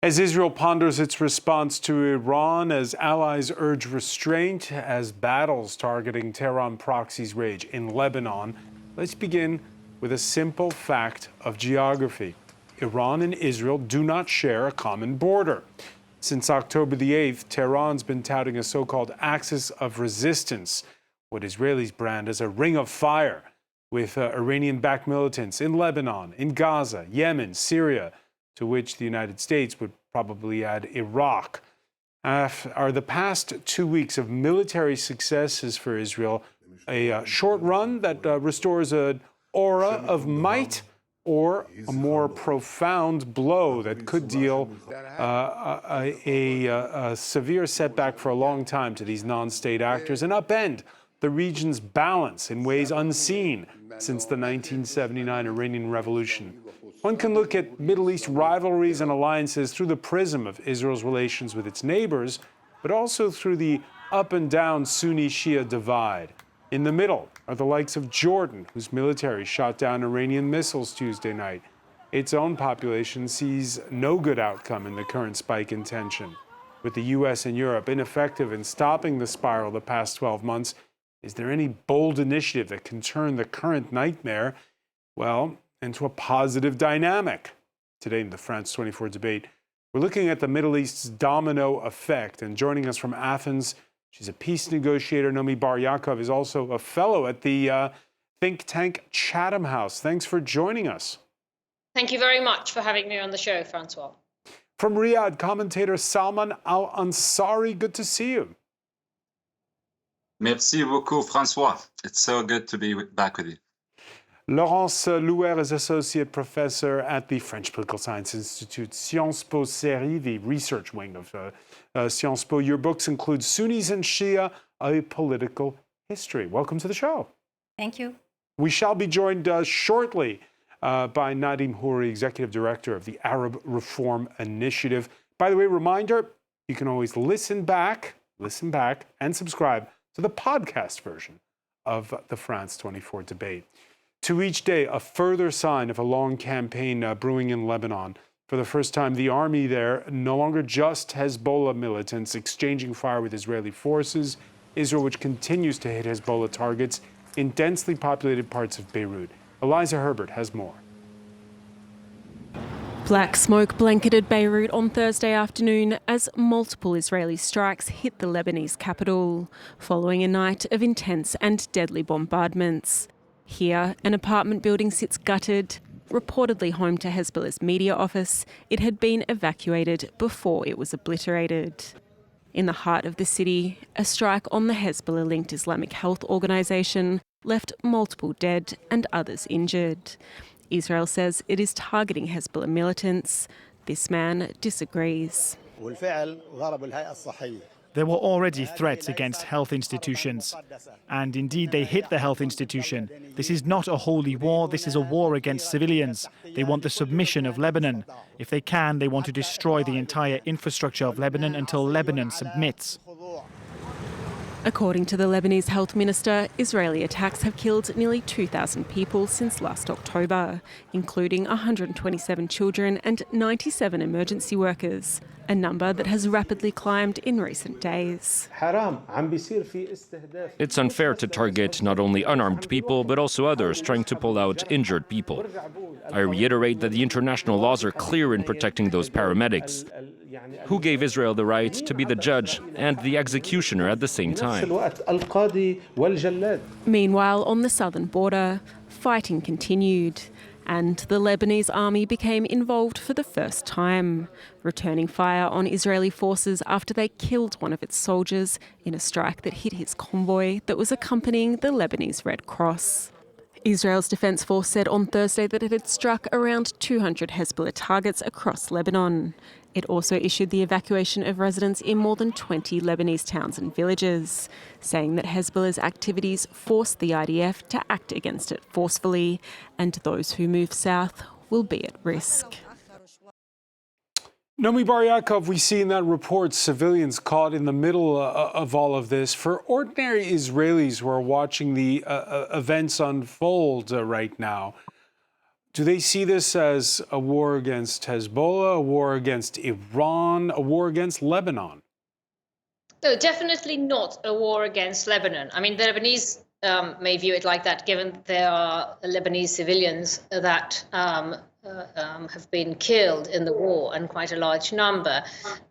As Israel ponders its response to Iran, as allies urge restraint, as battles targeting Tehran proxies rage in Lebanon, let's begin with a simple fact of geography. Iran and Israel do not share a common border. Since October the 8th, Tehran's been touting a so-called axis of resistance, what Israelis brand as a ring of fire, with Iranian-backed militants in Lebanon, in Gaza, Yemen, Syria, to which the United States would probably add Iraq. Are the past 2 weeks of military successes for Israel a short run that restores an aura of might, or a more profound blow that could deal a severe setback for a long time to these non-state actors and upend the region's balance in ways unseen since the 1979 Iranian Revolution? One can look at Middle East rivalries and alliances through the prism of Israel's relations with its neighbors, but also through the up and down Sunni-Shia divide. In the middle are the likes of Jordan, whose military shot down Iranian missiles Tuesday night. Its own population sees no good outcome in the current spike in tension. With the U.S. and Europe ineffective in stopping the spiral the past 12 months, is there any bold initiative that can turn the current nightmare, well, into a positive dynamic? Today in the France 24 debate, we're looking at the Middle East's domino effect. And joining us from Athens, she's a peace negotiator. Nomi Bar-Yaakov is also a fellow at the think tank Chatham House. Thanks for joining us. Thank you very much for having me on the show, Francois. From Riyadh, commentator Salman Al-Ansari, good to see you. Merci beaucoup, Francois. It's so good to be back with you. Laurence Louer is associate professor at the French Political Science Institute, Sciences Po Série, the research wing of Sciences Po. Your books include Sunnis and Shia, A Political History. Welcome to the show. Thank you. We shall be joined shortly by Nadim Houri, executive director of the Arab Reform Initiative. By the way, reminder, you can always listen back, and subscribe to the podcast version of the France 24 debate. To each day, a further sign of a long campaign brewing in Lebanon. For the first time, the army there, no longer just Hezbollah militants exchanging fire with Israeli forces. Israel, which continues to hit Hezbollah targets in densely populated parts of Beirut. Eliza Herbert has more. Black smoke blanketed Beirut on Thursday afternoon as multiple Israeli strikes hit the Lebanese capital, following a night of intense and deadly bombardments. Here, an apartment building sits gutted. Reportedly home to Hezbollah's media office, it had been evacuated before it was obliterated. In the heart of the city, a strike on the Hezbollah-linked Islamic Health Organisation left multiple dead and others injured. Israel says it is targeting Hezbollah militants. This man disagrees. There were already threats against health institutions. And indeed, they hit the health institution. This is not a holy war. This is a war against civilians. They want the submission of Lebanon. If they can, they want to destroy the entire infrastructure of Lebanon until Lebanon submits. According to the Lebanese health minister, Israeli attacks have killed nearly 2,000 people since last October, including 127 children and 97 emergency workers, a number that has rapidly climbed in recent days. It's unfair to target not only unarmed people, but also others trying to pull out injured people. I reiterate that the international laws are clear in protecting those paramedics. Who gave Israel the right to be the judge and the executioner at the same time? Meanwhile, on the southern border, fighting continued, and the Lebanese army became involved for the first time, returning fire on Israeli forces after they killed one of its soldiers in a strike that hit his convoy that was accompanying the Lebanese Red Cross. Israel's Defense Force said on Thursday that it had struck around 200 Hezbollah targets across Lebanon. It also issued the evacuation of residents in more than 20 Lebanese towns and villages, saying that Hezbollah's activities forced the IDF to act against it forcefully, and those who move south will be at risk. Nomi Bar-Yaakov, we see in that report civilians caught in the middle of all of this. For ordinary Israelis who are watching the events unfold right now, Do they see this as a war against Hezbollah, a war against Iran, a war against Lebanon? No, definitely not a war against Lebanon. I mean, the Lebanese may view it like that, given there are Lebanese civilians that have been killed in the war, and quite a large number.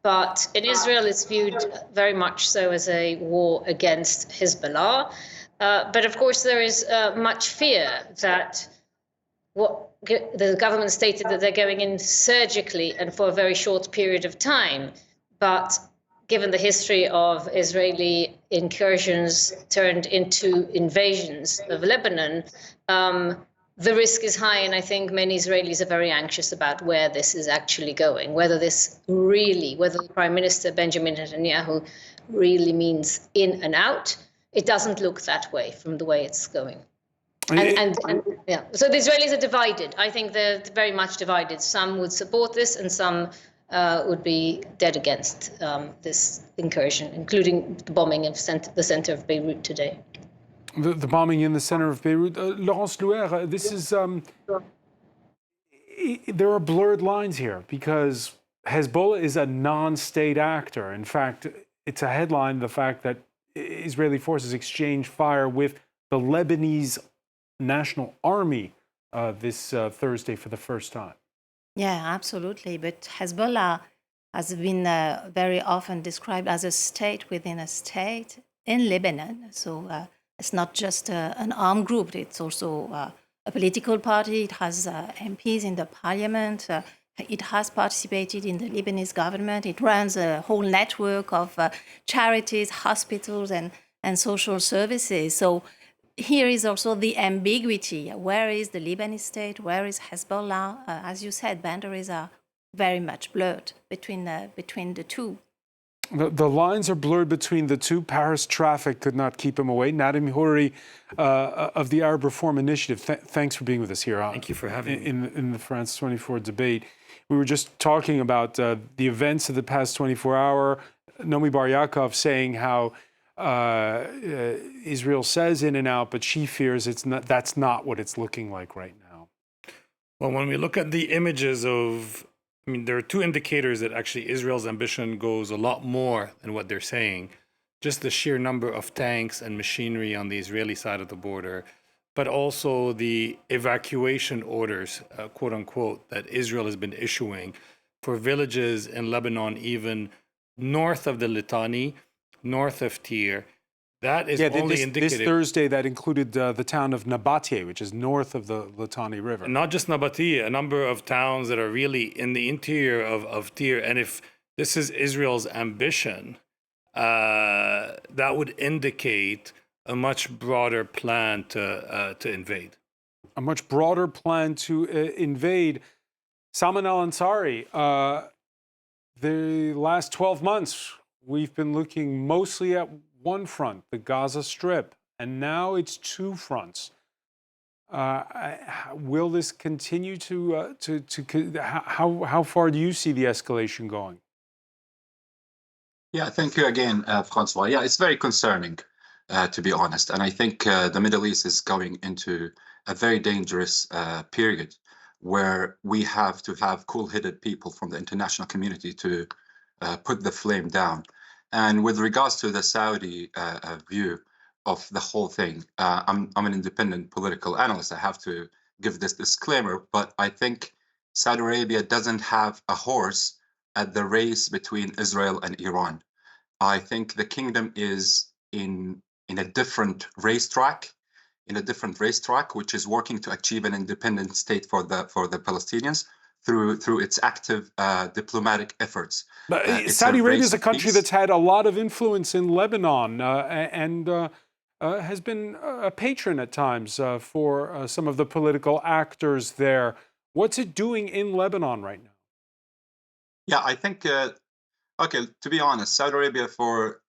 But in Israel, it's viewed very much so as a war against Hezbollah. But of course, there is much fear that the government stated that they're going in surgically and for a very short period of time. But given the history of Israeli incursions turned into invasions of Lebanon, the risk is high, and I think many Israelis are very anxious about where this is actually going, whether the Prime Minister Benjamin Netanyahu really means in and out. It doesn't look that way from the way it's going. And so the Israelis are divided. I think they're very much divided. Some would support this, and some would be dead against this incursion, including the bombing of the center of Beirut today. The bombing in the center of Beirut. Laurence Louer, this is, there are blurred lines here because Hezbollah is a non-state actor. In fact, it's a headline, the fact that Israeli forces exchange fire with the Lebanese National Army this Thursday for the first time. Yeah, absolutely. But Hezbollah has been very often described as a state within a state in Lebanon. So it's not just an armed group, it's also a political party. It has MPs in the parliament. It has participated in the Lebanese government. It runs a whole network of charities, hospitals, and social services. So here is also the ambiguity. Where is the Lebanese state? Where is Hezbollah? As you said, boundaries are very much blurred between the two. The lines are blurred between the two. Paris traffic could not keep him away. Nadim Houri of the Arab Reform Initiative, thanks for being with us here. Thank you for having me. In the France 24 debate. We were just talking about the events of the past 24 hours. Nomi Bar Yaakov saying how Israel says in and out, but she fears that's not what it's looking like right now. Well, when we look at the images there are two indicators that actually Israel's ambition goes a lot more than what they're saying. Just the sheer number of tanks and machinery on the Israeli side of the border, but also the evacuation orders, quote unquote, that Israel has been issuing for villages in Lebanon, even north of the Litani, north of Tyre. That is only indicative. This Thursday, that included the town of Nabatie, which is north of the Litani River. Not just Nabatie, a number of towns that are really in the interior of Tyre. And if this is Israel's ambition, that would indicate a much broader plan to invade. A much broader plan to invade. Salman al-Ansari, the last 12 months, we've been looking mostly at one front, the Gaza Strip, and now it's two fronts. Will this continue how far do you see the escalation going? Yeah, thank you again, Francois. Yeah, it's very concerning, to be honest. And I think the Middle East is going into a very dangerous period where we have to have cool-headed people from the international community to put the flame down. And with regards to the Saudi view of the whole thing, I'm an independent political analyst. I have to give this disclaimer, but I think Saudi Arabia doesn't have a horse at the race between Israel and Iran. I think the kingdom is in a different racetrack, which is working to achieve an independent state for the Palestinians through its active diplomatic efforts. But Saudi Arabia is a country that's had a lot of influence in Lebanon and has been a patron at times for some of the political actors there. What's it doing in Lebanon right now? Yeah, I think, okay, to be honest, Saudi Arabia for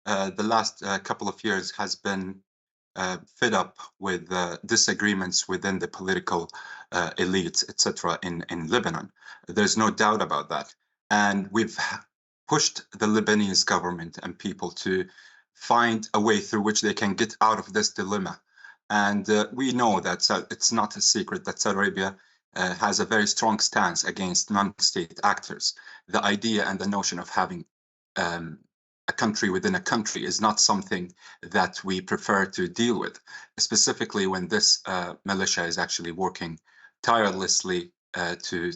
the last couple of years has been fed up with disagreements within the political elites, etc., in Lebanon. There's no doubt about that. And we've pushed the Lebanese government and people to find a way through which they can get out of this dilemma. And we know that it's not a secret that Saudi Arabia has a very strong stance against non-state actors. The idea and the notion of having a country within a country is not something that we prefer to deal with, specifically when this militia is actually working tirelessly to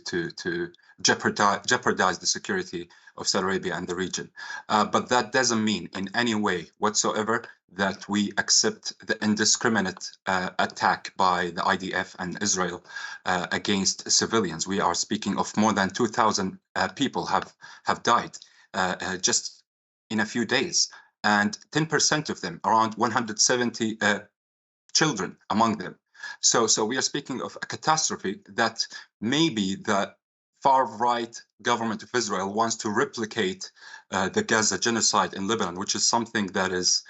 jeopardize the security of Saudi Arabia and the region. But that doesn't mean in any way whatsoever that we accept the indiscriminate attack by the IDF and Israel against civilians. We are speaking of more than 2,000 people have died just in a few days, and 10% of them, around 170 children among them. So we are speaking of a catastrophe that maybe the far-right government of Israel wants to replicate the Gaza genocide in Lebanon, which is something that is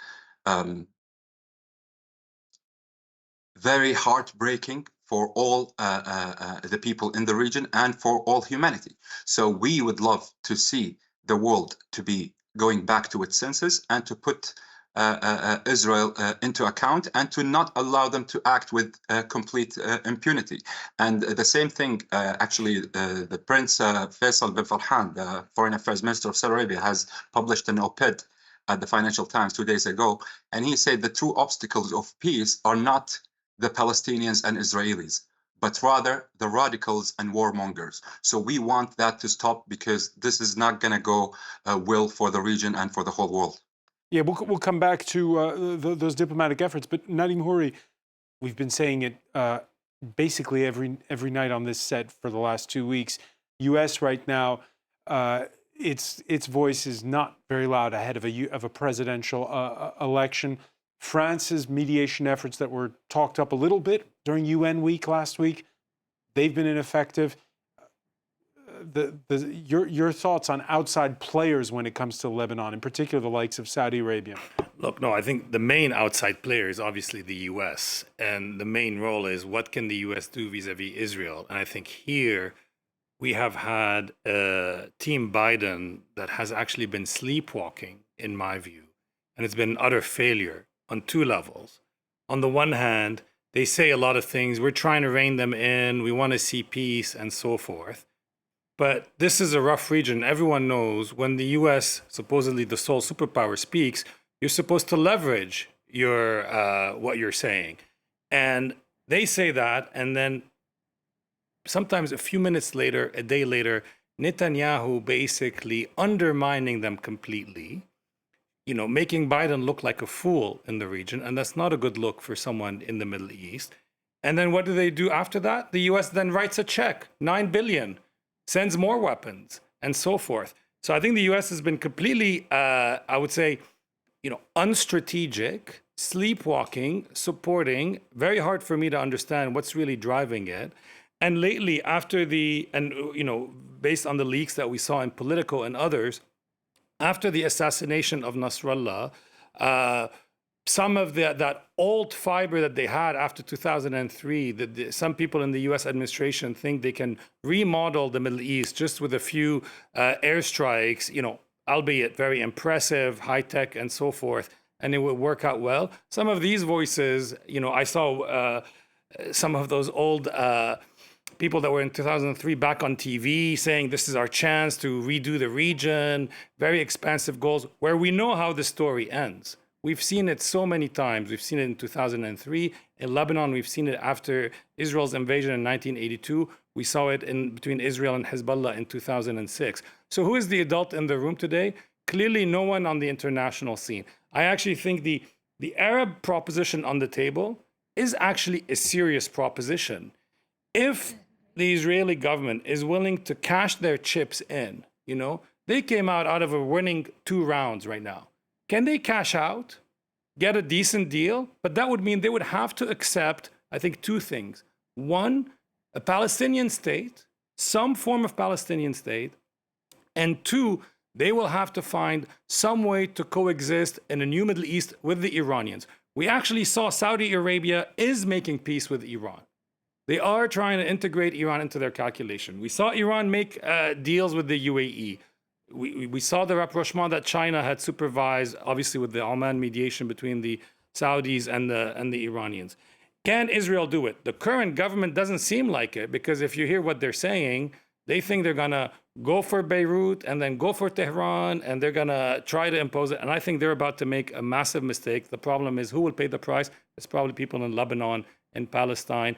very heartbreaking for all the people in the region and for all humanity. So we would love to see the world to be going back to its senses and to put Israel into account and to not allow them to act with complete impunity. And the same thing, actually, the Prince Faisal bin Farhan, the Foreign Affairs Minister of Saudi Arabia, has published an op-ed at the Financial Times 2 days ago. And he said the true obstacles of peace are not the Palestinians and Israelis, but rather the radicals and warmongers. So we want that to stop, because this is not going to go well for the region and for the whole world. Yeah, we'll come back to those diplomatic efforts. But Nadim Houri, we've been saying it basically every night on this set for the last 2 weeks. U.S. right now, its voice is not very loud ahead of a presidential election. France's mediation efforts that were talked up a little bit during UN week last week, they've been ineffective. Your thoughts on outside players when it comes to Lebanon, in particular the likes of Saudi Arabia? Look, no, I think the main outside player is obviously the U.S. And the main role is what can the U.S. do vis-a-vis Israel? And I think here we have had Team Biden that has actually been sleepwalking, in my view. And it's been an utter failure on two levels. On the one hand, they say a lot of things. We're trying to rein them in. We want to see peace and so forth. But this is a rough region. Everyone knows when the U.S., supposedly the sole superpower, speaks, you're supposed to leverage your what you're saying. And they say that, and then sometimes a few minutes later, a day later, Netanyahu basically undermining them completely, making Biden look like a fool in the region. And that's not a good look for someone in the Middle East. And then what do they do after that? The U.S. then writes a check, $9 billion. Sends more weapons and so forth. So I think the U.S. has been completely, I would say, unstrategic, sleepwalking, supporting. Very hard for me to understand what's really driving it. And lately, based on the leaks that we saw in Politico and others, after the assassination of Nasrallah, some of that old fiber that they had after 2003, some people in the U.S. administration think they can remodel the Middle East just with a few airstrikes, albeit very impressive, high tech and so forth, and it will work out well. Some of these voices, I saw some of those old people that were in 2003 back on TV saying this is our chance to redo the region, very expansive goals, where we know how the story ends. We've seen it so many times. We've seen it in 2003. In Lebanon, we've seen it after Israel's invasion in 1982. We saw it between Israel and Hezbollah in 2006. So who is the adult in the room today? Clearly no one on the international scene. I actually think the Arab proposition on the table is actually a serious proposition. If the Israeli government is willing to cash their chips in, they came out of a winning 2 rounds right now. Can they cash out, get a decent deal? But that would mean they would have to accept, I think, 2 things. One, a Palestinian state, some form of Palestinian state. And 2, they will have to find some way to coexist in a new Middle East with the Iranians. We actually saw Saudi Arabia is making peace with Iran. They are trying to integrate Iran into their calculation. We saw Iran make deals with the UAE. We saw the rapprochement that China had supervised, obviously with the Oman mediation between the Saudis and the Iranians. Can Israel do it? The current government doesn't seem like it, because if you hear what they're saying, they think they're going to go for Beirut and then go for Tehran, and they're going to try to impose it. And I think they're about to make a massive mistake. The problem is, who will pay the price? It's probably people in Lebanon, in Palestine,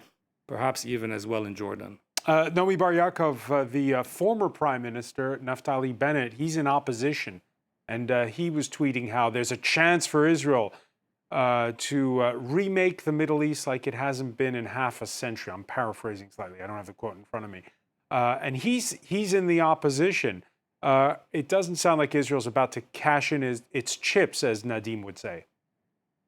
perhaps even as well in Jordan. Nomi Bar Yaakov, the former Prime Minister, Naftali Bennett, he's in opposition. And he was tweeting how there's a chance for Israel to remake the Middle East like it hasn't been in half a century. I'm paraphrasing slightly. I don't have the quote in front of me. And he's in the opposition. It doesn't sound like Israel's about to cash in its chips, as Nadim would say.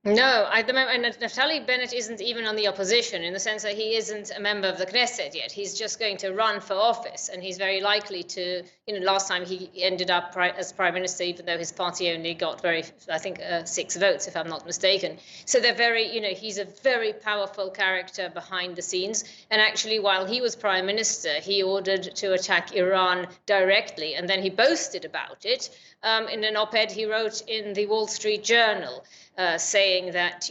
No, at the moment, Naftali Bennett isn't even on the opposition, in the sense that he isn't a member of the Knesset yet. He's just going to run for office, and he's very likely to, last time he ended up as prime minister, even though his party only got 6 votes, if I'm not mistaken. So they're very, he's a very powerful character behind the scenes. And actually, while he was prime minister, he ordered to attack Iran directly, and then he boasted about it in an op-ed he wrote in the Wall Street Journal, saying that,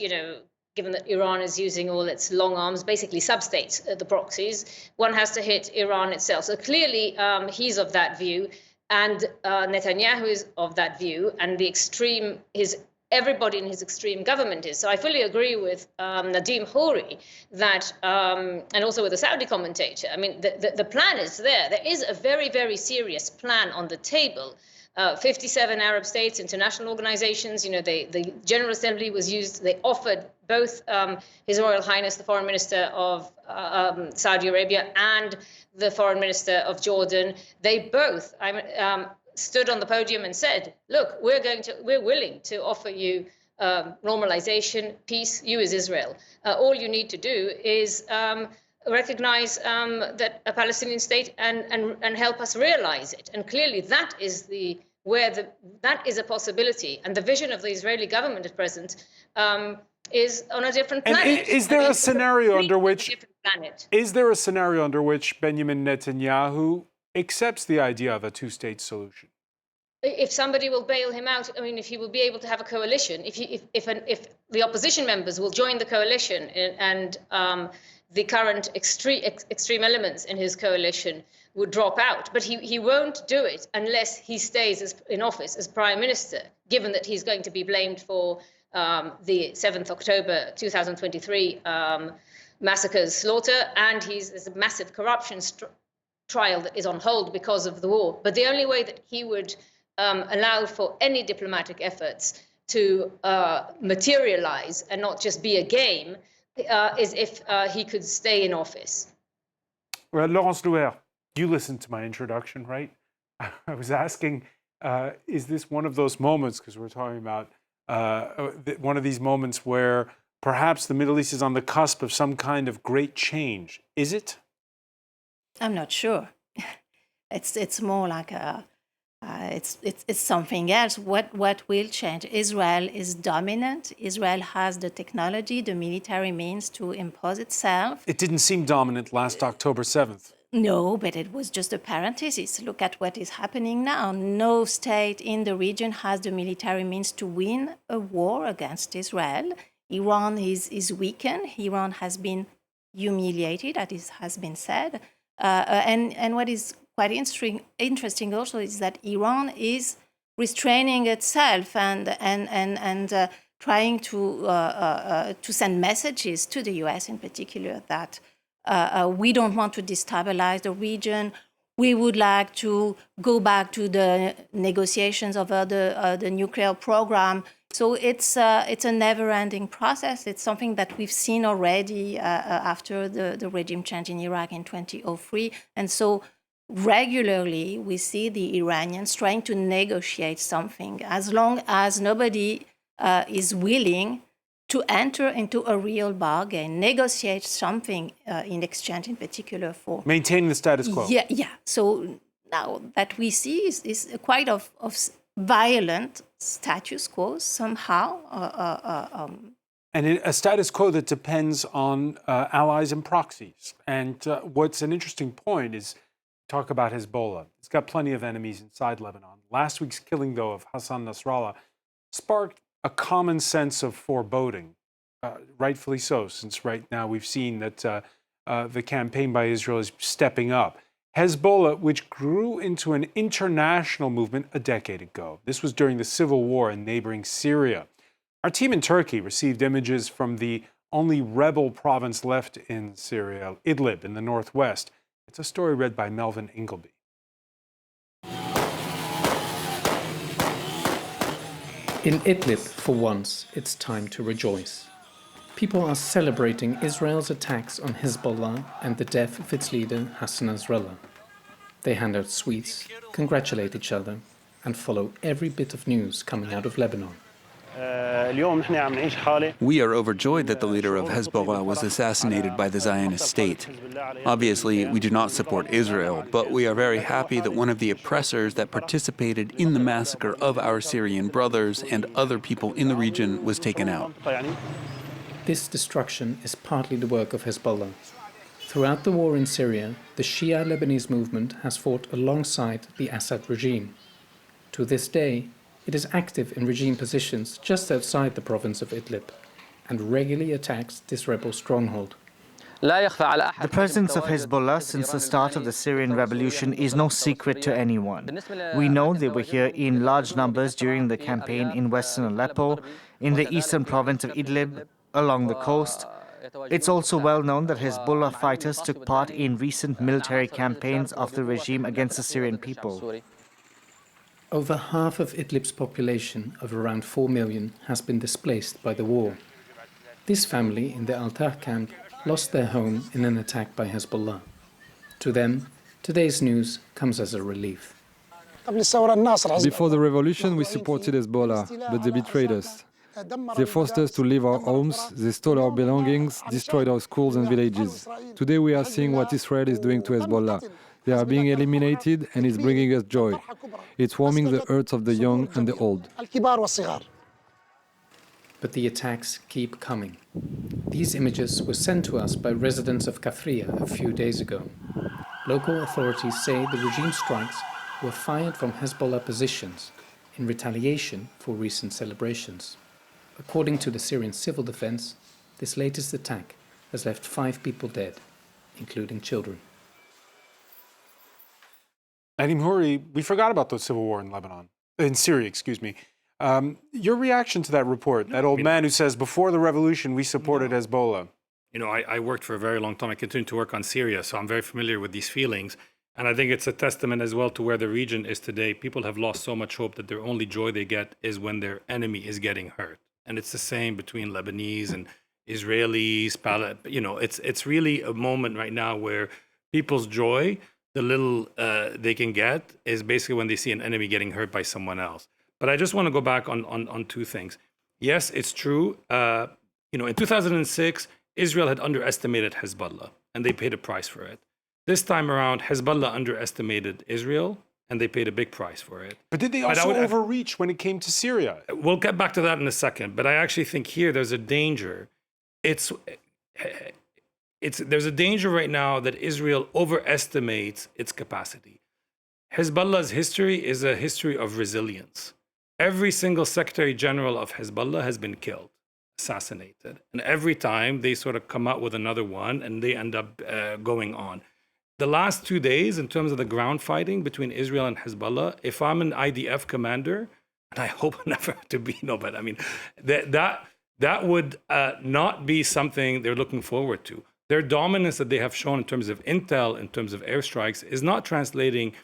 given that Iran is using all its long arms, basically substates the proxies, one has to hit Iran itself. So clearly he's of that view, and Netanyahu is of that view, and everybody in his extreme government is. So I fully agree with Nadim Houri that, and also with the Saudi commentator, I mean, the plan is there. There is a very, very serious plan on the table. 57 Arab states, international organizations, the General Assembly was used. They offered both His Royal Highness, the Foreign Minister of Saudi Arabia, and the Foreign Minister of Jordan. They both stood on the podium and said, look, we're willing to offer you normalization, peace, you as Israel. All you need to do is recognize that a Palestinian state and help us realize it. And clearly that is that is a possibility. And the vision of the Israeli government at present is on a different planet. And is there a scenario under which Benjamin Netanyahu accepts the idea of a two-state solution? If somebody will bail him out, if he will be able to have a coalition, if the opposition members will join the coalition, and the current extreme elements in his coalition would drop out. But he won't do it unless he stays in office as prime minister, given that he's going to be blamed for the 7th October 2023 massacres, slaughter, and there's a massive corruption trial that is on hold because of the war. But the only way that he would allow for any diplomatic efforts to materialize and not just be a game is if he could stay in office. Well, Laurence Louer, you listened to my introduction, right? I was asking, is this one of those moments, because we're talking about one of these moments where perhaps the Middle East is on the cusp of some kind of great change? Is it? I'm not sure. It's more like it's something else. What will change? Israel is dominant. Israel has the technology, the military means to impose itself. It didn't seem dominant last October 7th. No, but it was just a parenthesis. Look at what is happening now. No state in the region has the military means to win a war against Israel. Iran is weakened. Iran has been humiliated, as has been said. And what is quite interesting also is that Iran is restraining itself and trying to send messages to the U.S. in particular that we don't want to destabilize the region. We would like to go back to the negotiations over the nuclear program. So it's a never-ending process. It's something that we've seen already after the regime change in Iraq in 2003. And so regularly we see the Iranians trying to negotiate something as long as nobody is willing to enter into a real bargain, negotiate something in exchange, in particular for maintaining the status quo. Yeah. So now that we see is quite of violent status quo somehow. And a status quo that depends on allies and proxies. And what's an interesting point is talk about Hezbollah. It's got plenty of enemies inside Lebanon. Last week's killing, though, of Hassan Nasrallah sparked a common sense of foreboding. rightfully so, since right now we've seen that the campaign by Israel is stepping up. Hezbollah, which grew into an international movement a decade ago. This was during the civil war in neighboring Syria. Our team in Turkey received images from the only rebel province left in Syria, Idlib, in the northwest. It's a story read by Melvin Ingleby. In Idlib, for once, it's time to rejoice. People are celebrating Israel's attacks on Hezbollah and the death of its leader, Hassan Nasrallah. They hand out sweets, congratulate each other, and follow every bit of news coming out of Lebanon. We are overjoyed that the leader of Hezbollah was assassinated by the Zionist state. Obviously, we do not support Israel, but we are very happy that one of the oppressors that participated in the massacre of our Syrian brothers and other people in the region was taken out. This destruction is partly the work of Hezbollah. Throughout the war in Syria, the Shia Lebanese movement has fought alongside the Assad regime. To this day, it is active in regime positions just outside the province of Idlib and regularly attacks this rebel stronghold. The presence of Hezbollah since the start of the Syrian revolution is no secret to anyone. We know they were here in large numbers during the campaign in western Aleppo, in the eastern province of Idlib, along the coast. It's also well known that Hezbollah fighters took part in recent military campaigns of the regime against the Syrian people. Over half of Idlib's population of around 4 million has been displaced by the war. This family in the Al-Tar camp lost their home in an attack by Hezbollah. To them, today's news comes as a relief. Before the revolution, we supported Hezbollah, but they betrayed us. They forced us to leave our homes, they stole our belongings, destroyed our schools and villages. Today we are seeing what Israel is doing to Hezbollah. They are being eliminated and it's bringing us joy. It's warming the hearts of the young and the old. But the attacks keep coming. These images were sent to us by residents of Kafria a few days ago. Local authorities say the regime strikes were fired from Hezbollah positions in retaliation for recent celebrations. According to the Syrian civil defense, this latest attack has left 5 people dead, including children. Nadim Houri, we forgot about the civil war in Syria, excuse me. Your reaction to that report, that old man who says, before the revolution, we supported Hezbollah. You know, I worked for a very long time. I continue to work on Syria, so I'm very familiar with these feelings. And I think it's a testament as well to where the region is today. People have lost so much hope that their only joy they get is when their enemy is getting hurt. And it's the same between Lebanese and Israelis. You know, it's really a moment right now where people's joy, the little they can get, is basically when they see an enemy getting hurt by someone else. But I just want to go back on 2 things. Yes, it's true. You know, in 2006, Israel had underestimated Hezbollah, and they paid a price for it. This time around, Hezbollah underestimated Israel, and they paid a big price for it. But did they also overreach when it came to Syria? We'll get back to that in a second. But I actually think here there's a danger. There's a danger right now that Israel overestimates its capacity. Hezbollah's history is a history of resilience. Every single Secretary General of Hezbollah has been killed, assassinated. And every time they sort of come out with another one and they end up going on. The last 2 days, in terms of the ground fighting between Israel and Hezbollah, if I'm an IDF commander, and I hope never to be, no, but I mean, that would not be something they're looking forward to. Their dominance that they have shown in terms of intel, in terms of airstrikes, is not translating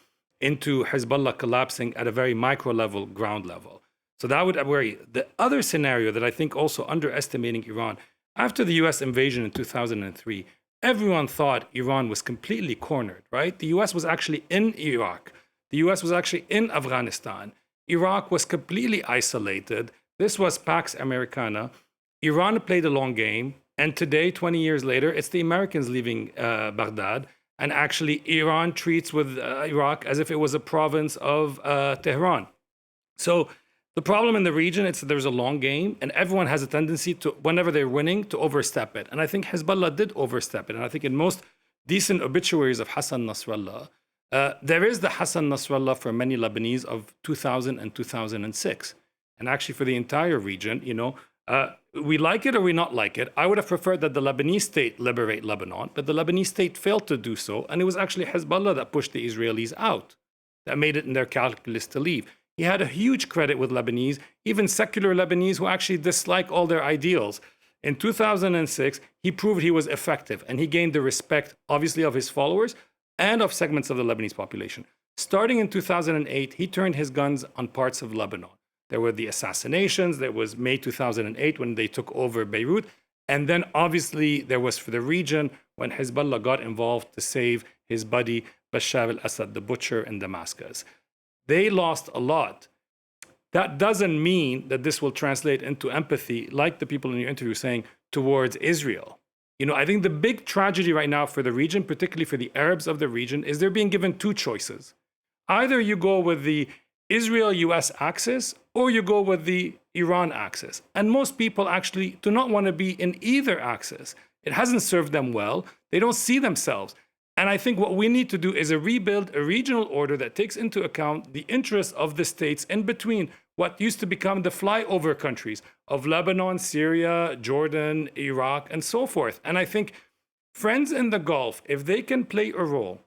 into Hezbollah collapsing at a very micro level, ground level. So that would worry. The other scenario that I think also underestimating Iran, after the US invasion in 2003, everyone thought Iran was completely cornered, right? The US was actually in Iraq. The US was actually in Afghanistan. Iraq was completely isolated. This was Pax Americana. Iran played a long game. And today, 20 years later, it's the Americans leaving Baghdad. And actually, Iran treats with Iraq as if it was a province of Tehran. So the problem in the region is that there's a long game, and everyone has a tendency to, whenever they're winning, to overstep it. And I think Hezbollah did overstep it. And I think in most decent obituaries of Hassan Nasrallah, there is the Hassan Nasrallah for many Lebanese of 2000 and 2006. And actually for the entire region, you know, we like it or we not like it, I would have preferred that the Lebanese state liberate Lebanon, but the Lebanese state failed to do so, and it was actually Hezbollah that pushed the Israelis out, that made it in their calculus to leave. He had a huge credit with Lebanese, even secular Lebanese who actually dislike all their ideals. In 2006, he proved he was effective, and he gained the respect, obviously, of his followers and of segments of the Lebanese population. Starting in 2008, he turned his guns on parts of Lebanon. There were the assassinations. There was May 2008 when they took over Beirut. And then obviously there was for the region when Hezbollah got involved to save his buddy Bashar al-Assad, the butcher in Damascus. They lost a lot. That doesn't mean that this will translate into empathy, like the people in your interview saying, towards Israel. You know, I think the big tragedy right now for the region, particularly for the Arabs of the region, is they're being given two choices. Either you go with the Israel-US axis or you go with the Iran axis. And most people actually do not want to be in either axis. It hasn't served them well. They don't see themselves. And I think what we need to do is rebuild a regional order that takes into account the interests of the states in between what used to become the flyover countries of Lebanon, Syria, Jordan, Iraq, and so forth. And I think friends in the Gulf, if they can play a role,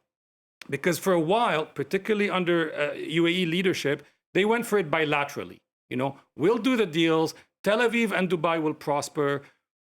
because for a while, particularly under UAE leadership, they went for it bilaterally. You know, we'll do the deals. Tel Aviv and Dubai will prosper.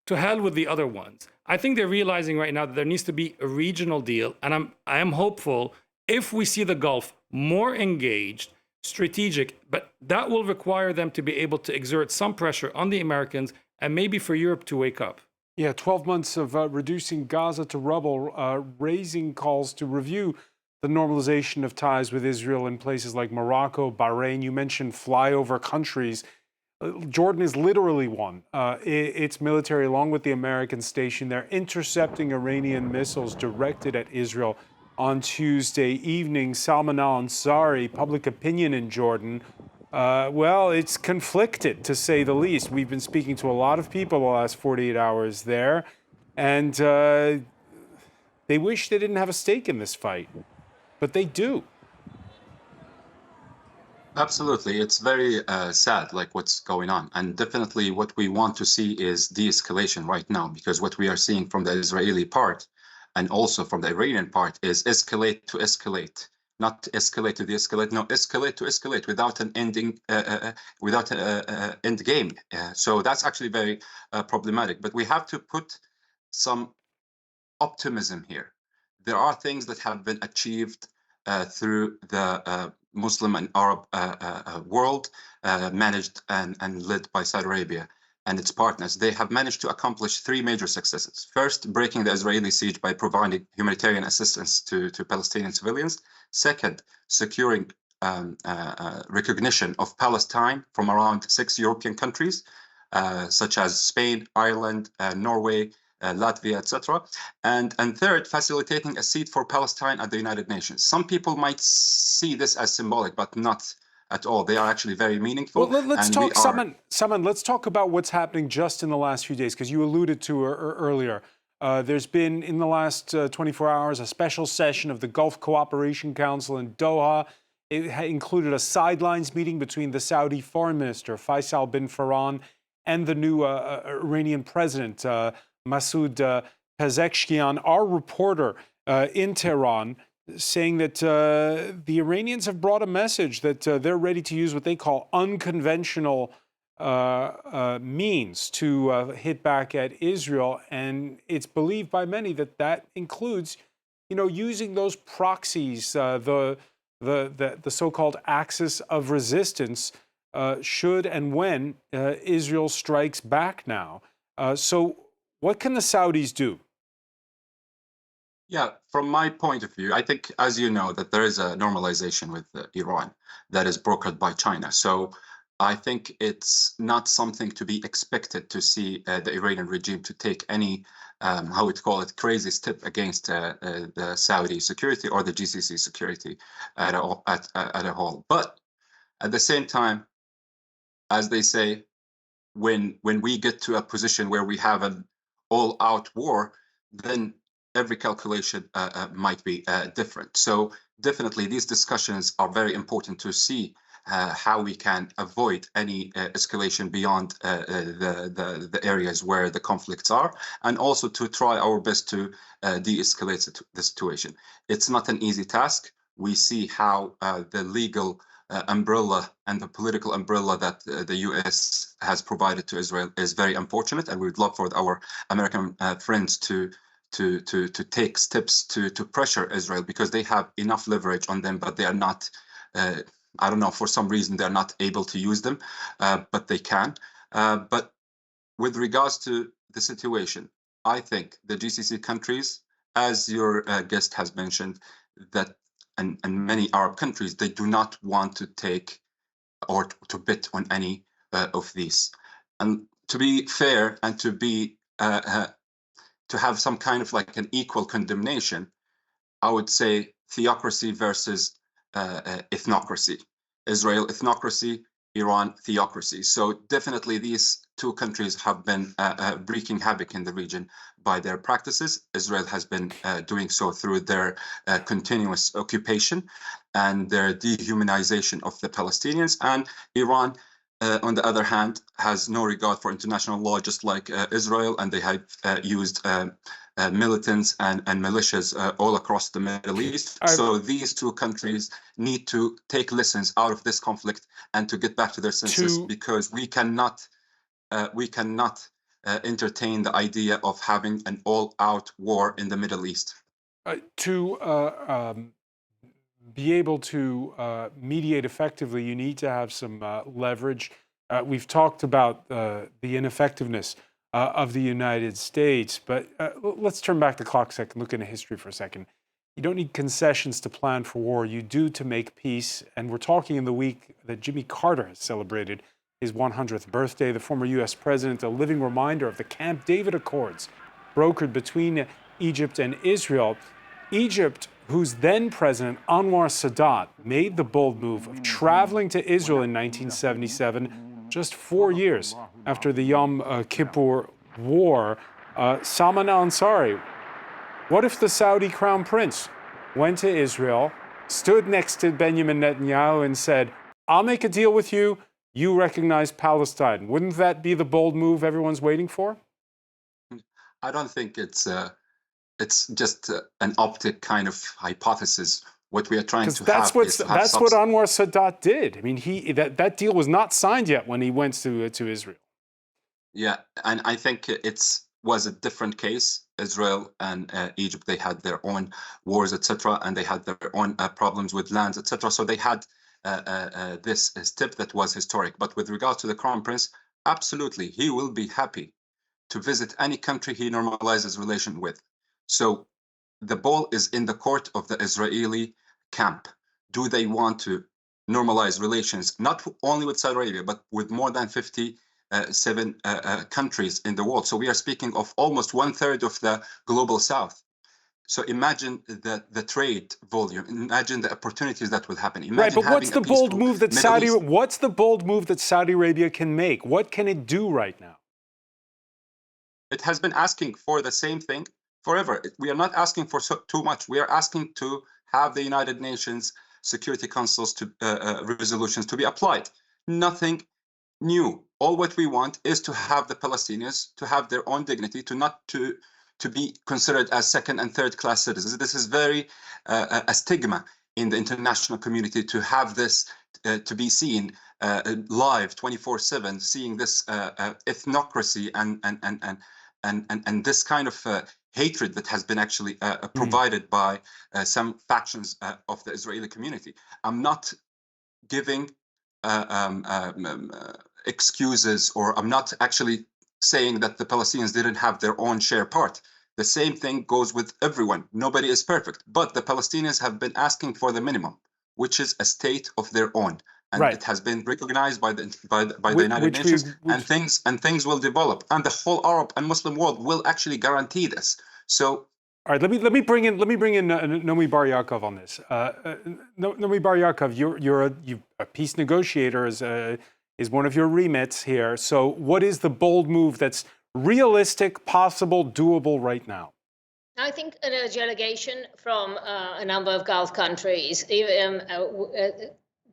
To hell with the other ones. I think they're realizing right now that there needs to be a regional deal. And I am hopeful if we see the Gulf more engaged, strategic, but that will require them to be able to exert some pressure on the Americans and maybe for Europe to wake up. Yeah, 12 months of reducing Gaza to rubble, raising calls to review the normalization of ties with Israel in places like Morocco, Bahrain. You mentioned flyover countries. Jordan is literally one. Its military, along with the American station there, intercepting Iranian missiles directed at Israel on Tuesday evening. Salman al-Ansari, public opinion in Jordan, well, it's conflicted, to say the least. We've been speaking to a lot of people the last 48 hours there, and they wish they didn't have a stake in this fight, but they do. Absolutely. It's very sad, like what's going on. And definitely what we want to see is de-escalation right now, because what we are seeing from the Israeli part and also from the Iranian part is escalate to escalate, not escalate to de-escalate. No, escalate to escalate without an ending, without an end game. So that's actually very problematic. But we have to put some optimism here. There are things that have been achieved through the Muslim and Arab world, managed and led by Saudi Arabia and its partners. They have managed to accomplish three major successes. First, breaking the Israeli siege by providing humanitarian assistance to Palestinian civilians. Second, securing recognition of Palestine from around 6 European countries, such as Spain, Ireland, Norway, Latvia, etc. And third, facilitating a seat for Palestine at the United Nations. Some people might see this as symbolic, but not at all. They are actually very meaningful. Well, let's talk, Salman, let's talk about what's happening just in the last few days, because you alluded to earlier. There's been, in the last 24 hours, a special session of the Gulf Cooperation Council in Doha. It included a sidelines meeting between the Saudi Foreign Minister, Faisal bin Farhan, and the new Iranian president, Masoud Pezeshkian. Our reporter in Tehran saying that the Iranians have brought a message that they're ready to use what they call unconventional means to hit back at Israel. And it's believed by many that that includes, you know, using those proxies, the so-called axis of resistance, should and when Israel strikes back now. So what can the Saudis do? Yeah, from my point of view, I think, as you know, that there is a normalization with Iran that is brokered by China. So I think it's not something to be expected to see the Iranian regime to take any, how we call it, crazy step against the Saudi security or the GCC security at a whole. But at the same time, as they say, when we get to a position where we have an all-out war, then every calculation might be different. So definitely these discussions are very important to see how we can avoid any escalation beyond the areas where the conflicts are, and also to try our best to de-escalate the situation. It's not an easy task. We see how the legal umbrella and the political umbrella that the US has provided to Israel is very unfortunate, and we would love for our American friends to take steps to pressure Israel, because they have enough leverage on them, but they are not, I don't know, for some reason they're not able to use them, but they can. But with regards to the situation, I think the GCC countries, as your guest has mentioned, that and many Arab countries, they do not want to take or to bet on any of these. And to be fair and to be to have some kind of like an equal condemnation, I would say theocracy versus ethnocracy. Israel ethnocracy, Iran theocracy. So definitely these two countries have been wreaking havoc in the region by their practices. Israel has been doing so through their continuous occupation and their dehumanization of the Palestinians. And Iran, on the other hand, has no regard for international law, just like Israel, and they have used militants and militias all across the Middle East. So these two countries need to take lessons out of this conflict and to get back to their senses, because we cannot entertain the idea of having an all-out war in the Middle East. To be able to mediate effectively, you need to have some leverage. We've talked about the ineffectiveness of the United States, but let's turn back the clock a second, look into history for a second. You don't need concessions to plan for war. You do to make peace. And we're talking in the week that Jimmy Carter has celebrated his 100th birthday. The former U.S. president, a living reminder of the Camp David Accords brokered between Egypt and Israel. Egypt, whose then president, Anwar Sadat, made the bold move of traveling to Israel in 1977, just 4 years after the Yom Kippur War. Salman al-Ansari, what if the Saudi crown prince went to Israel, stood next to Benjamin Netanyahu and said, I'll make a deal with you, you recognize Palestine? Wouldn't that be the bold move everyone's waiting for? I don't think it's just an optic kind of hypothesis. What we are trying to that's have is to have that's what Anwar Sadat did. I mean, that deal was not signed yet when he went to Israel. Yeah, and I think was a different case. Israel and Egypt, they had their own wars, etc., and they had their own problems with lands, etc. So they had this step that was historic. But with regards to the Crown Prince, absolutely, he will be happy to visit any country he normalizes relation with. So the ball is in the court of the Israeli camp. Do they want to normalize relations, not only with Saudi Arabia, but with more than 57 countries in the world? So we are speaking of almost 1/3 of the global South. So imagine the trade volume. Imagine the opportunities that will happen. Imagine right, but what's the bold move that What's the bold move that Saudi Arabia can make? What can it do right now? It has been asking for the same thing forever. We are not asking for too much. We are asking to have the United Nations Security Council's resolutions to be applied. Nothing new. All what we want is to have the Palestinians to have their own dignity, to be considered as second and third class citizens. This is very a stigma in the international community to have this to be seen live 24/7, seeing this ethnocracy and this kind of hatred that has been actually provided by some factions of the Israeli community. I'm not giving excuses, or I'm not actually saying that the Palestinians didn't have their own share part. The same thing goes with everyone. Nobody is perfect, but the Palestinians have been asking for the minimum, which is a state of their own. And it has been recognized by the United Nations, and things will develop, and the whole Arab and Muslim world will actually guarantee this. So, all right, let me bring in Nomi Bar Yaakov on this. Nomi Bar Yaakov, you're a peace negotiator is one of your remits here. So, what is the bold move that's realistic, possible, doable right now? I think a delegation from a number of Gulf countries,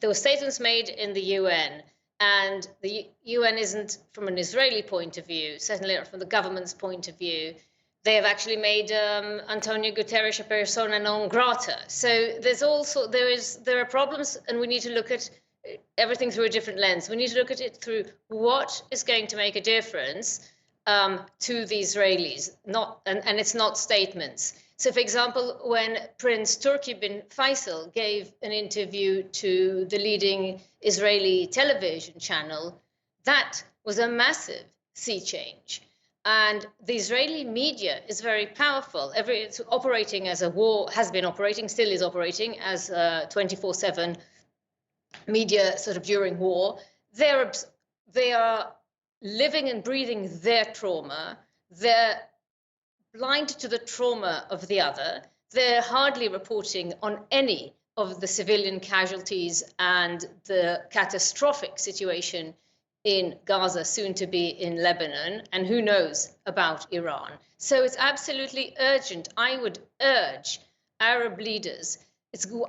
there were statements made in the UN, and the UN isn't, from an Israeli point of view, certainly not from the government's point of view, they have actually made Antonio Guterres a persona non grata. So there are problems, and we need to look at everything through a different lens. We need to look at it through what is going to make a difference to the Israelis, and it's not statements. So, for example, when Prince Turki bin Faisal gave an interview to the leading Israeli television channel, that was a massive sea change. And the Israeli media is very powerful. It's operating as a war, has been operating, still is operating as 24/7 media sort of during war. They are living and breathing their trauma. They're blind to the trauma of the other. They're hardly reporting on any of the civilian casualties and the catastrophic situation in Gaza, soon to be in Lebanon, and who knows about Iran. So it's absolutely urgent. I would urge Arab leaders.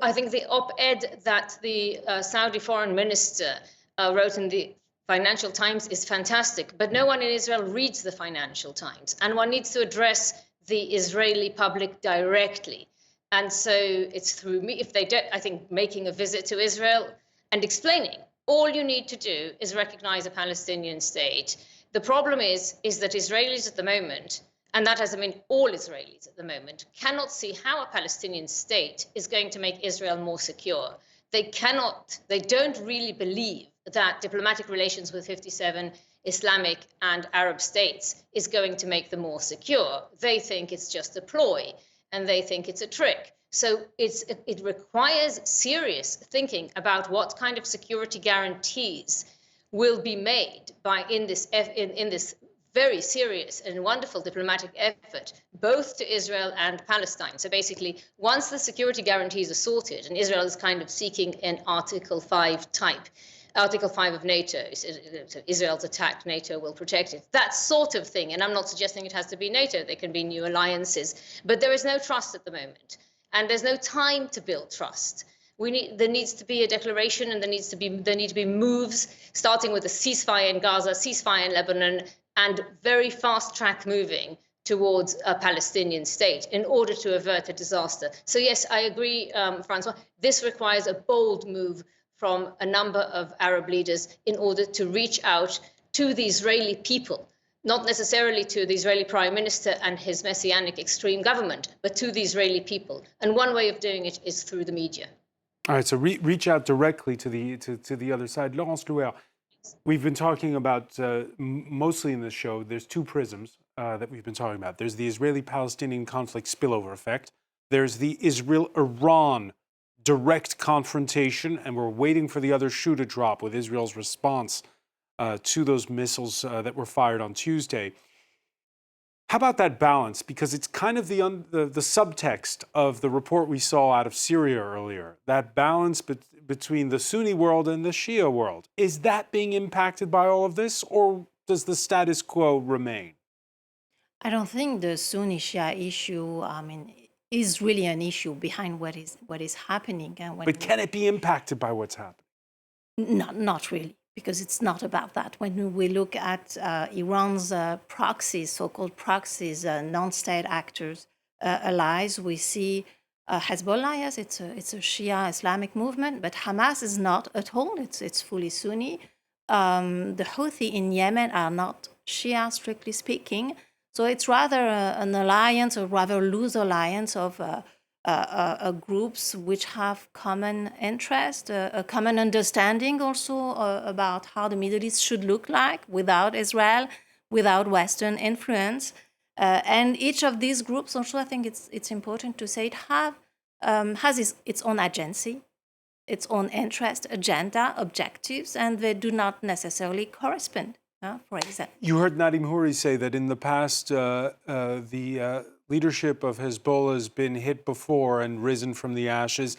I think the op-ed that the Saudi foreign minister wrote in the Financial Times is fantastic, but no one in Israel reads the Financial Times, and one needs to address the Israeli public directly. And so it's through me, if they don't, I think making a visit to Israel and explaining, all you need to do is recognize a Palestinian state. The problem is that Israelis at the moment, and that has, I mean, all Israelis at the moment, cannot see how a Palestinian state is going to make Israel more secure. They don't really believe that diplomatic relations with 57 Islamic and Arab states is going to make them more secure. They think it's just a ploy, and they think it's a trick. So it requires serious thinking about what kind of security guarantees will be made in this very serious and wonderful diplomatic effort, both to Israel and Palestine. So basically, once the security guarantees are sorted, and Israel is kind of seeking an Article 5 type, Article 5 of NATO, so Israel's attacked, NATO will protect it. That sort of thing, and I'm not suggesting it has to be NATO, there can be new alliances, but there is no trust at the moment, and there's no time to build trust. There needs to be a declaration, and there need to be moves, starting with a ceasefire in Gaza, ceasefire in Lebanon, and very fast track moving towards a Palestinian state in order to avert a disaster. So yes, I agree, Francois, this requires a bold move from a number of Arab leaders in order to reach out to the Israeli people, not necessarily to the Israeli prime minister and his messianic extreme government, but to the Israeli people. And one way of doing it is through the media. All right, so reach out directly to the other side. Laurence Louer, we've been talking about, mostly in this show, there's two prisms that we've been talking about. There's the Israeli-Palestinian conflict spillover effect. There's the Israel-Iran direct confrontation, and we're waiting for the other shoe to drop with Israel's response to those missiles that were fired on Tuesday. How about that balance? Because it's kind of the subtext of the report we saw out of Syria earlier, that balance between the Sunni world and the Shia world. Is that being impacted by all of this, or does the status quo remain? I don't think the Sunni-Shia issue, is really an issue behind what is happening. But can it be impacted by what's happening? Not really, because it's not about that. When we look at Iran's proxies, so-called proxies, non-state actors, allies, we see Hezbollah, yes, it's a Shia Islamic movement, but Hamas is not at all. It's fully Sunni. The Houthi in Yemen are not Shia, strictly speaking. So it's rather an alliance, or rather loose alliance of groups which have common interest, a common understanding also about how the Middle East should look like without Israel, without Western influence. And each of these groups also, I think it's important to say, it has its own agency, its own interest, agenda, objectives, and they do not necessarily correspond. For example, you heard Nadim Houri say that in the past, the leadership of Hezbollah has been hit before and risen from the ashes.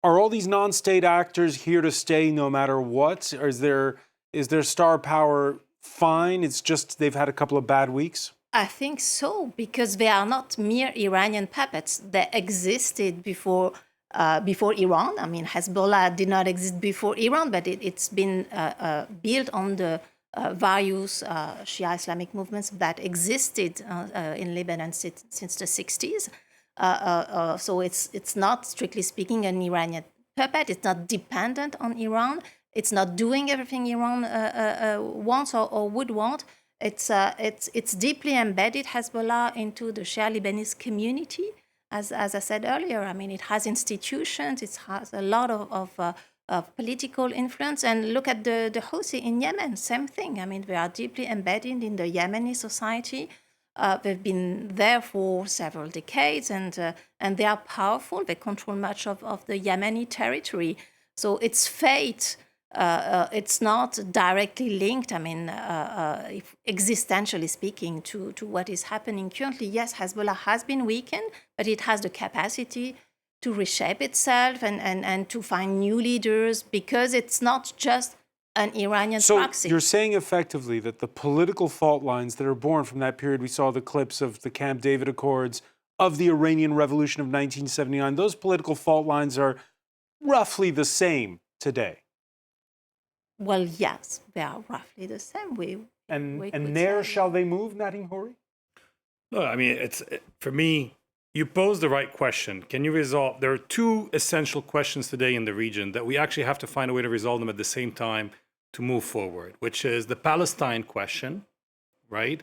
Are all these non-state actors here to stay no matter what? Or is their star power fine? It's just they've had a couple of bad weeks? I think so, because they are not mere Iranian puppets. They existed before before Iran. I mean, Hezbollah did not exist before Iran, but it's been built on the various Shia Islamic movements that existed in Lebanon since the 60s. So it's not, strictly speaking, an Iranian puppet. It's not dependent on Iran. It's not doing everything Iran wants or would want. It's deeply embedded, Hezbollah, into the Shia Lebanese community. As I said earlier, I mean, it has institutions, it has a lot of political influence. And look at the Houthi in Yemen, same thing. I mean, they are deeply embedded in the Yemeni society. They've been there for several decades, and they are powerful. They control much of the Yemeni territory. So its fate, it's not directly linked, I mean, existentially speaking, to what is happening currently. Yes, Hezbollah has been weakened, but it has the capacity to reshape itself and to find new leaders, because it's not just an Iranian proxy. So you're saying effectively that the political fault lines that are born from that period, we saw the clips of the Camp David Accords, of the Iranian Revolution of 1979, those political fault lines are roughly the same today. Well, yes, they are roughly the same. And ne'er shall they move, Nadim Houri? No, I mean, for me, you pose the right question. Can you resolve? There are two essential questions today in the region that we actually have to find a way to resolve them at the same time to move forward, which is the Palestine question, right?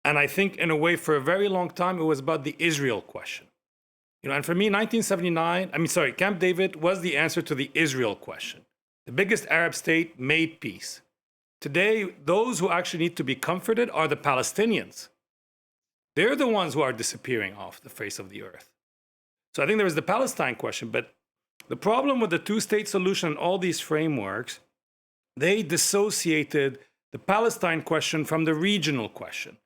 And I think in a way, for a very long time, it was about the Israel question. And for me, Camp David was the answer to the Israel question. The biggest Arab state made peace. Today, those who actually need to be comforted are the Palestinians. They're the ones who are disappearing off the face of the earth. So I think there was the Palestine question, but the problem with the two-state solution and all these frameworks, they dissociated the Palestine question from the regional question.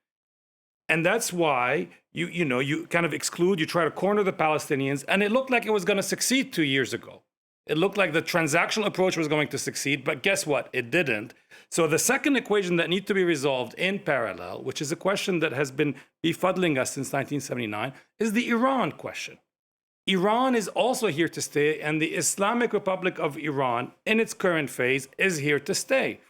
And that's why you kind of exclude, you try to corner the Palestinians, and it looked like it was going to succeed 2 years ago. It looked like the transactional approach was going to succeed, but guess what? It didn't. So the second equation that needs to be resolved in parallel, which is a question that has been befuddling us since 1979, is the Iran question. Iran is also here to stay, and the Islamic Republic of Iran, in its current phase, is here to stay.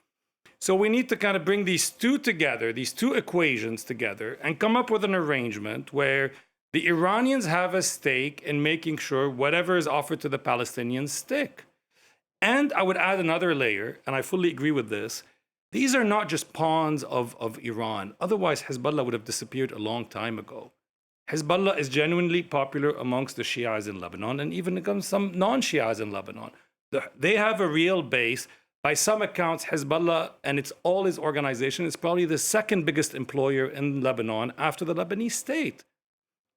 So we need to kind of bring these two together, these two equations together, and come up with an arrangement where the Iranians have a stake in making sure whatever is offered to the Palestinians stick. And I would add another layer, and I fully agree with this. These are not just pawns of Iran. Otherwise, Hezbollah would have disappeared a long time ago. Hezbollah is genuinely popular amongst the Shias in Lebanon, and even amongst some non-Shias in Lebanon. They have a real base. By some accounts, Hezbollah and all its organization is probably the second biggest employer in Lebanon after the Lebanese state.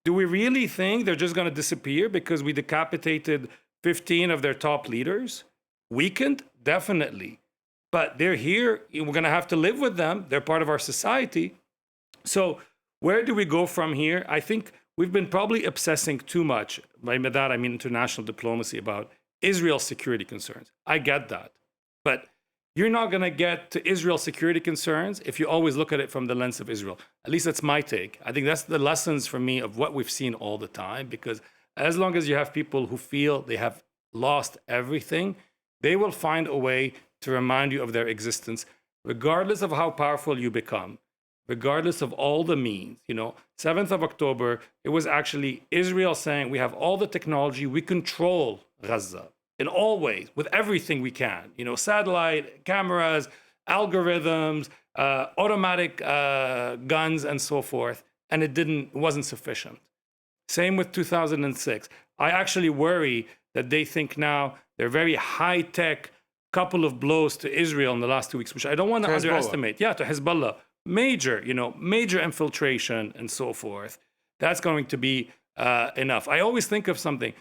Do we really think they're just going to disappear because we decapitated 15 of their top leaders? Weakened? Definitely. But they're here. We're going to have to live with them. They're part of our society. So where do we go from here? I think we've been probably obsessing too much, by that I mean international diplomacy, about Israel's security concerns. I get that. But you're not going to get to Israel's security concerns if you always look at it from the lens of Israel. At least that's my take. I think that's the lessons for me of what we've seen all the time, because as long as you have people who feel they have lost everything, they will find a way to remind you of their existence, regardless of how powerful you become, regardless of all the means. 7th of October, it was actually Israel saying, we have all the technology, we control Gaza in all ways, with everything we can. Satellite, cameras, algorithms, automatic guns, and so forth. And it wasn't sufficient. Same with 2006. I actually worry that they think now they're very high-tech couple of blows to Israel in the last 2 weeks, which I don't want to underestimate. Yeah, to Hezbollah. Major infiltration and so forth. That's going to be enough. I always think of something.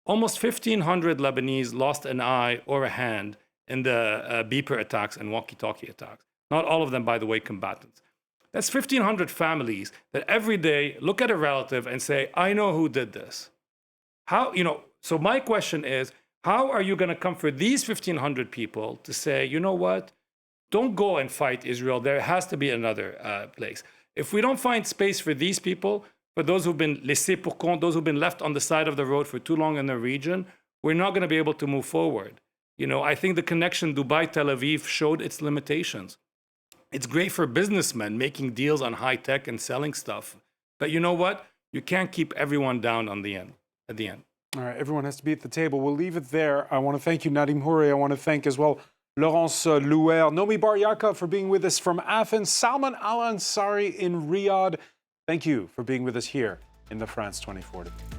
Almost 1,500 Lebanese lost an eye or a hand in the beeper attacks and walkie-talkie attacks. Not all of them, by the way, combatants. That's 1,500 families that every day look at a relative and say, I know who did this. So my question is, how are you going to comfort these 1,500 people to say, you know what? Don't go and fight Israel. There has to be another place. If we don't find space for these people, for those who've been laissés pour compte, those who've been left on the side of the road for too long in the region, we're not going to be able to move forward. You know, I think the connection Dubai-Tel Aviv showed its limitations. It's great for businessmen making deals on high tech and selling stuff. But you know what? You can't keep everyone down at the end. All right, everyone has to be at the table. We'll leave it there. I want to thank you, Nadim Houri. I want to thank as well Laurence Louer, Nomi Bar Yaakov for being with us from Athens, Salman Al Ansari in Riyadh. Thank you for being with us here in the France 24 debate.